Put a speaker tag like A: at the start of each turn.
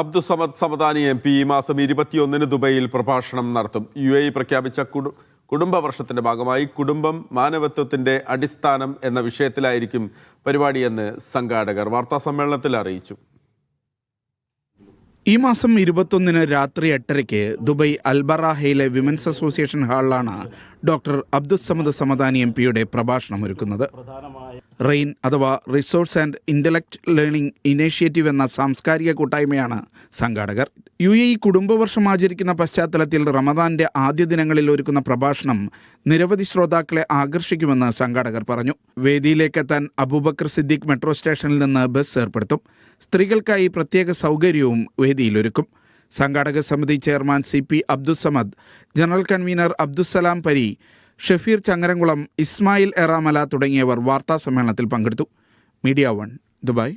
A: Abdussamad Samadani MP ഈ മാസം 21-ന് ദുബൈയിൽ പ്രഭാഷണം നടത്തും. UAE പ്രഖ്യാപിച്ച കുടുംബ വർഷത്തിന്റെ ഭാഗമായി കുടുംബം മാനവത്വത്തിന്റെ അടിസ്ഥാനം എന്ന വിഷയത്തിലായിരിക്കും പരിപാടിയെന്ന് സംഘാടകർ വാർത്താസമ്മേളനത്തിൽ അറിയിച്ചു.
B: ഈ മാസം 21-ന് രാത്രി 8:30-ക്ക് ദുബൈ അൽബറാഹയിലെ വിമൻസ് അസോസിയേഷൻ ഹാളിലാണ് ഡോക്ടർ അബ്ദുസ്സമദ് സമദാനി MP-യുടെ പ്രഭാഷണം ഒരുക്കുന്നത്. റെയിൻ അഥവാ resource and intellect learning initiative എന്ന സാംസ്കാരിക കൂട്ടായ്മയാണ് സംഘാടകർ. UAE കുടുംബവർഷം ആചരിക്കുന്ന പശ്ചാത്തലത്തിൽ റമദാന്റെ ആദ്യ ദിനങ്ങളിൽ ഒരുക്കുന്ന പ്രഭാഷണം നിരവധി ശ്രോതാക്കളെ ആകർഷിക്കുമെന്ന് സംഘാടകർ പറഞ്ഞു. വേദിയിലേക്കെത്താൻ അബൂബക്കർ സിദ്ദീഖ് മെട്രോ സ്റ്റേഷനിൽ നിന്ന് ബസ് ഏർപ്പെടുത്തും. സ്ത്രീകൾക്കായി പ്രത്യേക സൗകര്യവും വേദിയിലൊരുക്കും. സംഘാടക സമിതി chairman CP Abdussamad, general convener Abdussalam പരി, ഷഫീർ ചങ്ങരംകുളം, ഇസ്മായിൽ എറാമല തുടങ്ങിയവർ വാർത്താസമ്മേളനത്തിൽ പങ്കെടുത്തു. Media 1 Dubai.